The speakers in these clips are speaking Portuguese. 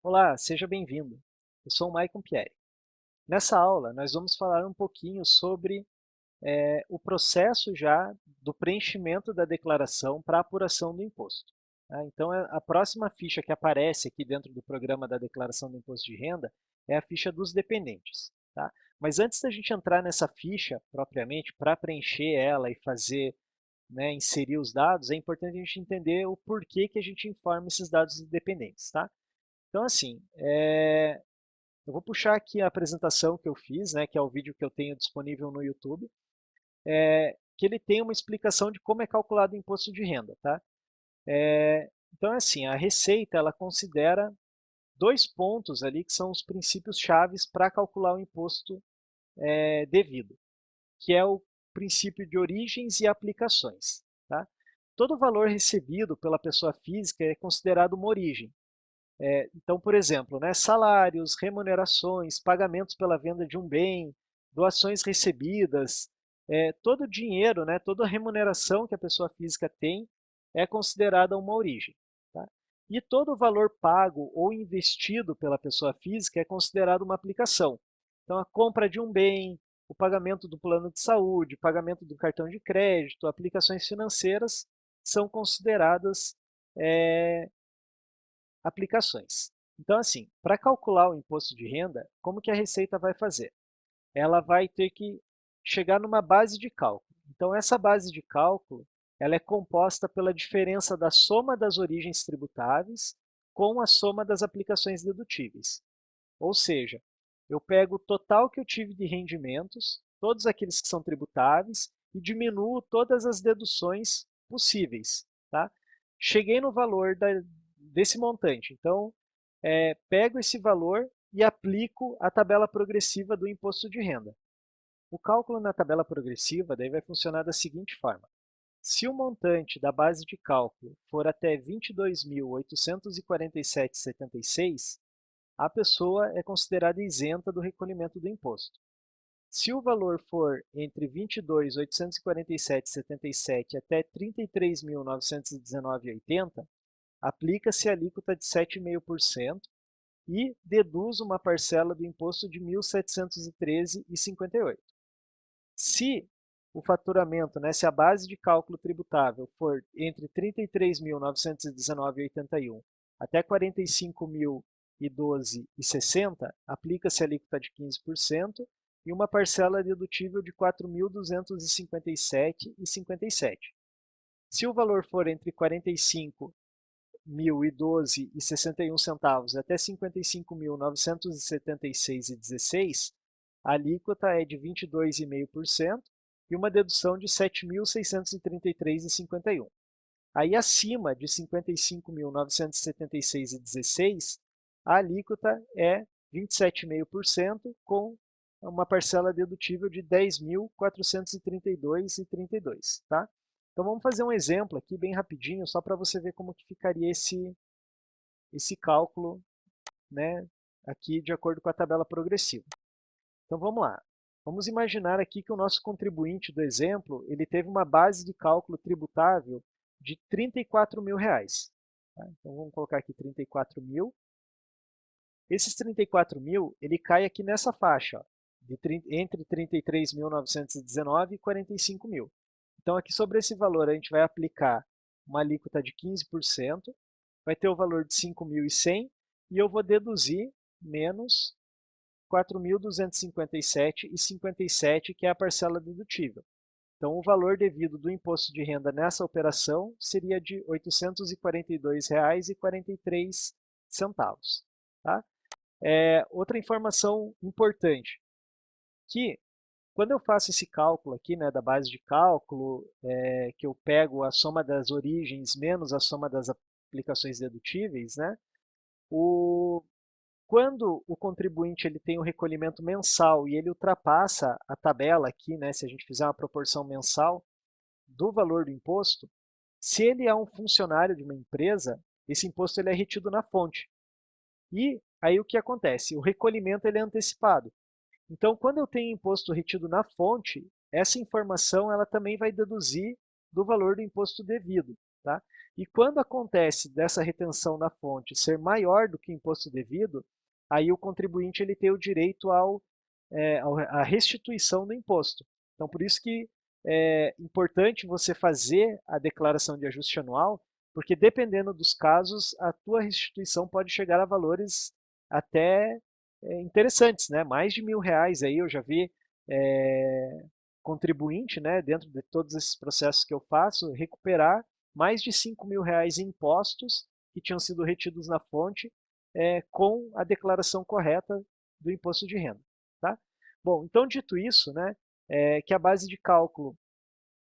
Olá, seja bem-vindo. Eu sou o Maicon Pieri. Nessa aula, nós vamos falar um pouquinho sobre o processo já do preenchimento da declaração para apuração do imposto. Tá? Então, a próxima ficha que aparece aqui dentro do programa da declaração do imposto de renda é a ficha dos dependentes. Tá? Mas antes da gente entrar nessa ficha propriamente, para preencher ela e fazer, inserir os dados, é importante a gente entender o porquê que a gente informa esses dados dos dependentes. Tá? Então, assim, eu vou puxar aqui a apresentação que eu fiz, que é o vídeo que eu tenho disponível no YouTube, que ele tem uma explicação de como é calculado o imposto de renda. Tá? Então, é assim, a Receita ela considera dois pontos ali que são os princípios chaves para calcular o imposto devido, que é o princípio de origens e aplicações. Tá? Todo valor recebido pela pessoa física é considerado uma origem. Então, por exemplo, salários, remunerações, pagamentos pela venda de um bem, doações recebidas, todo dinheiro, toda remuneração que a pessoa física tem é considerada uma origem. Tá? E todo valor pago ou investido pela pessoa física é considerado uma aplicação. Então, a compra de um bem, o pagamento do plano de saúde, pagamento do cartão de crédito, aplicações financeiras são consideradas aplicações. Então, assim, para calcular o imposto de renda, como que a Receita vai fazer? Ela vai ter que chegar numa base de cálculo. Então, essa base de cálculo ela é composta pela diferença da soma das origens tributáveis com a soma das aplicações dedutíveis. Ou seja, eu pego o total que eu tive de rendimentos, todos aqueles que são tributáveis, e diminuo todas as deduções possíveis. Tá? Cheguei no valor desse montante, então pego esse valor e aplico a tabela progressiva do imposto de renda. O cálculo na tabela progressiva daí vai funcionar da seguinte forma. Se o montante da base de cálculo for até 22.847,76, a pessoa é considerada isenta do recolhimento do imposto. Se o valor for entre 22.847,77 até 33.919,80, aplica-se a alíquota de 7,5% e deduz uma parcela do imposto de 1.713,58. Se o faturamento, se a base de cálculo tributável for entre 33.919,81 até 45.012,60, aplica-se a alíquota de 15% e uma parcela dedutível de 4.257,57. Se o valor for entre 45.012,61 centavos até 55.976,16, a alíquota é de 22,5% e uma dedução de 7.633,51. Aí, acima de 55.976,16, a alíquota é 27,5% com uma parcela dedutível de 10.432,32. Tá? Então, vamos fazer um exemplo aqui bem rapidinho, só para você ver como que ficaria esse cálculo, aqui de acordo com a tabela progressiva. Então, vamos lá. Vamos imaginar aqui que o nosso contribuinte do exemplo, ele teve uma base de cálculo tributável de R$ 34.000. Tá? Então, vamos colocar aqui 34.000. Esses 34.000, ele cai aqui nessa faixa, ó, entre 33.919 e 45.000. Então, aqui sobre esse valor, a gente vai aplicar uma alíquota de 15%, vai ter o valor de 5.100 e eu vou deduzir menos 4.257,57, que é a parcela dedutível. Então, o valor devido do imposto de renda nessa operação seria de R$ 842,43. Tá? Outra informação importante, que quando eu faço esse cálculo aqui, da base de cálculo, que eu pego a soma das origens menos a soma das aplicações dedutíveis, quando o contribuinte ele tem um recolhimento mensal e ele ultrapassa a tabela aqui, se a gente fizer uma proporção mensal do valor do imposto, se ele é um funcionário de uma empresa, esse imposto ele é retido na fonte. E aí o que acontece? O recolhimento ele é antecipado. Então, quando eu tenho imposto retido na fonte, essa informação ela também vai deduzir do valor do imposto devido. Tá? E quando acontece dessa retenção na fonte ser maior do que o imposto devido, aí o contribuinte ele tem o direito à restituição do imposto. Então, por isso que é importante você fazer a declaração de ajuste anual, porque dependendo dos casos, a tua restituição pode chegar a valores até interessantes, né? Mais de R$ 1.000 aí eu já vi contribuinte, né, dentro de todos esses processos que eu faço, recuperar mais de R$ 5.000 em impostos que tinham sido retidos na fonte com a declaração correta do imposto de renda. Tá? Bom, então dito isso, né, que a base de cálculo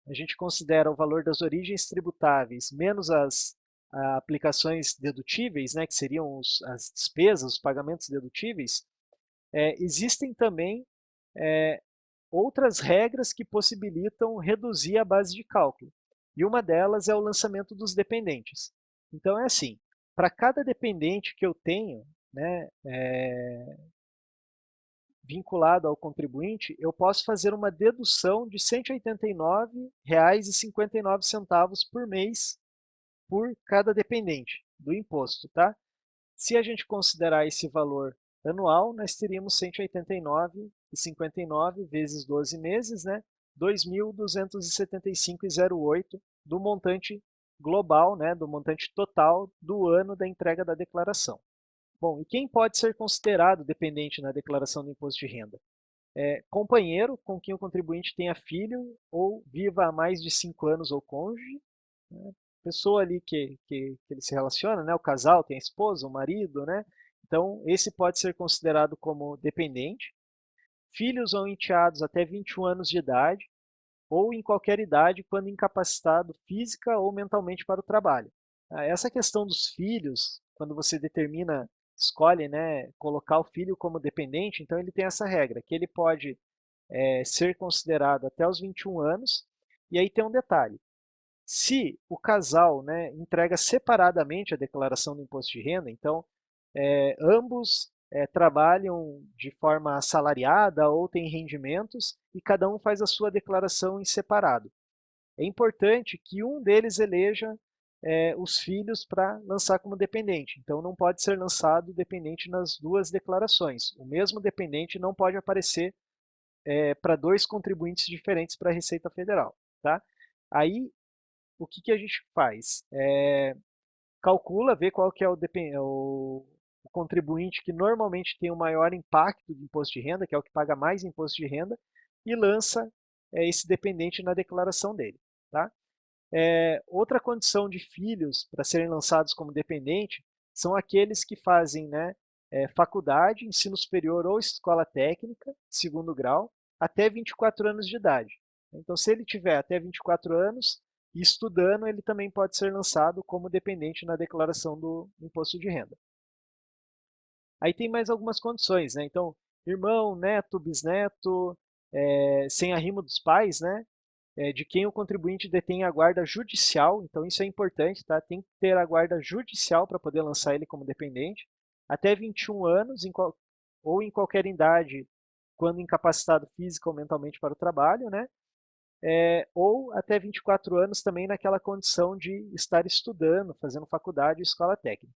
a gente considera o valor das origens tributáveis menos as aplicações dedutíveis, né, que seriam as despesas, os pagamentos dedutíveis, existem também outras regras que possibilitam reduzir a base de cálculo. E uma delas é o lançamento dos dependentes. Então é assim, para cada dependente que eu tenho, né, vinculado ao contribuinte, eu posso fazer uma dedução de R$ 189,59 por mês por cada dependente do imposto, tá? Se a gente considerar esse valor anual, nós teríamos 189,59 vezes 12 meses, né? 2.275,08 do montante global, né? Do montante total do ano da entrega da declaração. Bom, e quem pode ser considerado dependente na declaração do imposto de renda? Companheiro com quem o contribuinte tenha filho ou viva há mais de 5 anos ou cônjuge, né? Pessoa ali que ele se relaciona, né? O casal tem a esposa, o marido, né? Então, esse pode ser considerado como dependente. Filhos ou enteados até 21 anos de idade, ou em qualquer idade quando incapacitado física ou mentalmente para o trabalho. Essa questão dos filhos, quando você determina, escolhe, né, colocar o filho como dependente, então ele tem essa regra, que ele pode ser considerado até os 21 anos, e aí tem um detalhe, se o casal, né, entrega separadamente a declaração do imposto de renda, então ambos trabalham de forma assalariada ou têm rendimentos e cada um faz a sua declaração em separado. É importante que um deles eleja os filhos para lançar como dependente. Então, não pode ser lançado dependente nas duas declarações. O mesmo dependente não pode aparecer para dois contribuintes diferentes para a Receita Federal. Tá? Aí, o que a gente faz? Calcula, vê qual que é o contribuinte que normalmente tem o maior impacto de imposto de renda, que é o que paga mais imposto de renda, e lança esse dependente na declaração dele. Tá? Outra condição de filhos para serem lançados como dependente são aqueles que fazem, né, faculdade, ensino superior ou escola técnica, segundo grau, até 24 anos de idade. Então, se ele tiver até 24 anos e estudando, ele também pode ser lançado como dependente na declaração do imposto de renda. Aí tem mais algumas condições, né? Então, irmão, neto, bisneto, sem arrimo dos pais, né? De quem o contribuinte detém a guarda judicial, então isso é importante, tá? Tem que ter a guarda judicial para poder lançar ele como dependente, até 21 anos ou em qualquer idade, quando incapacitado física ou mentalmente para o trabalho, né? Ou até 24 anos também naquela condição de estar estudando, fazendo faculdade ou escola técnica.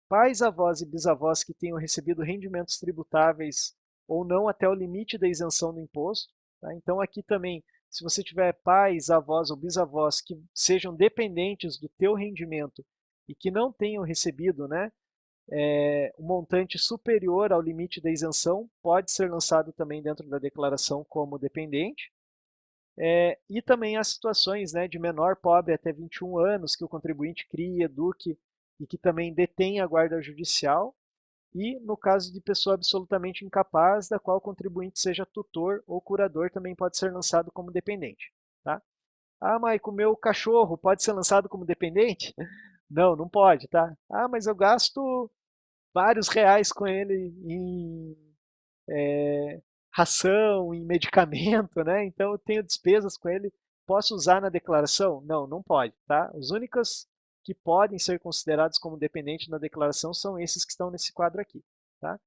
Pais, avós e bisavós que tenham recebido rendimentos tributáveis ou não até o limite da isenção do imposto. Tá? Então, aqui também, se você tiver pais, avós ou bisavós que sejam dependentes do teu rendimento e que não tenham recebido, né, um montante superior ao limite da isenção, pode ser lançado também dentro da declaração como dependente. E também as situações, né, de menor pobre até 21 anos, que o contribuinte cria, eduque e que também detém a guarda judicial, e no caso de pessoa absolutamente incapaz, da qual o contribuinte seja tutor ou curador, também pode ser lançado como dependente. Tá? Ah, Maico, o meu cachorro pode ser lançado como dependente? Não, não pode, tá? Ah, mas eu gasto vários reais com ele em ração, em medicamento, né? Então eu tenho despesas com ele, posso usar na declaração? Não, não pode, tá? Os únicos que podem ser considerados como dependentes na declaração são esses que estão nesse quadro aqui, tá?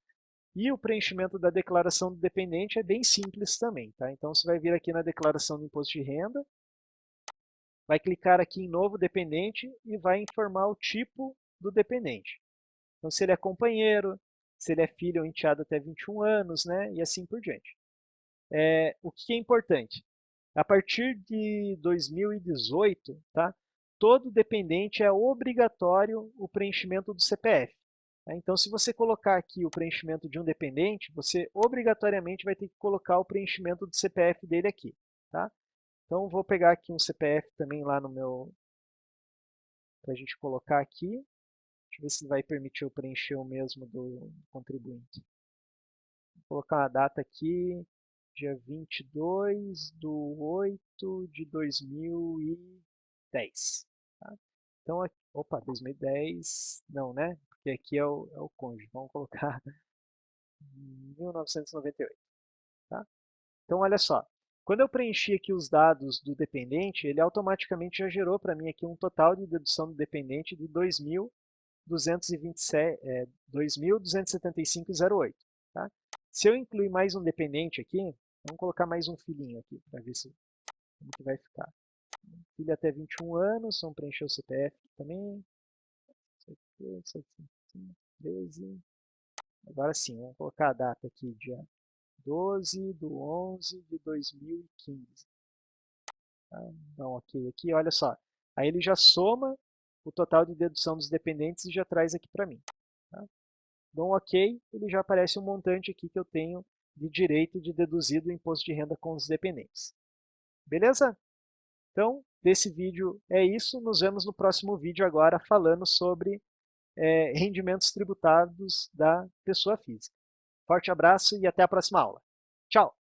E o preenchimento da declaração do dependente é bem simples também, tá? Então você vai vir aqui na declaração do imposto de renda, vai clicar aqui em novo dependente e vai informar o tipo do dependente. Então, se ele é companheiro, se ele é filho ou enteado até 21 anos, né, e assim por diante. O que é importante? A partir de 2018, tá, todo dependente é obrigatório o preenchimento do CPF. Tá? Então, se você colocar aqui o preenchimento de um dependente, você obrigatoriamente vai ter que colocar o preenchimento do CPF dele aqui. Tá? Então, vou pegar aqui um CPF também lá no meu, para a gente colocar aqui. Deixa eu ver se vai permitir eu preencher o mesmo do contribuinte. Vou colocar uma data aqui, dia 22/8/2010. Tá? Então, opa, 2010, não, né? Porque aqui é o cônjuge. Vamos colocar 1998. Tá? Então, olha só. Quando eu preenchi aqui os dados do dependente, ele automaticamente já gerou para mim aqui um total de dedução do dependente de 2.275,08. Tá? Se eu incluir mais um dependente aqui, vamos colocar mais um filhinho aqui, para ver como que vai ficar. Filho até 21 anos, vamos preencher o CPF também. 13. Agora sim, vamos colocar a data aqui, dia 12/11/2015. Tá? Dá um ok aqui, olha só. Aí ele já soma o total de dedução dos dependentes e já traz aqui para mim. Tá? Dou um ok, ele já aparece um montante aqui que eu tenho de direito de deduzir do imposto de renda com os dependentes. Beleza? Então, desse vídeo é isso. Nos vemos no próximo vídeo agora falando sobre rendimentos tributados da pessoa física. Forte abraço e até a próxima aula. Tchau!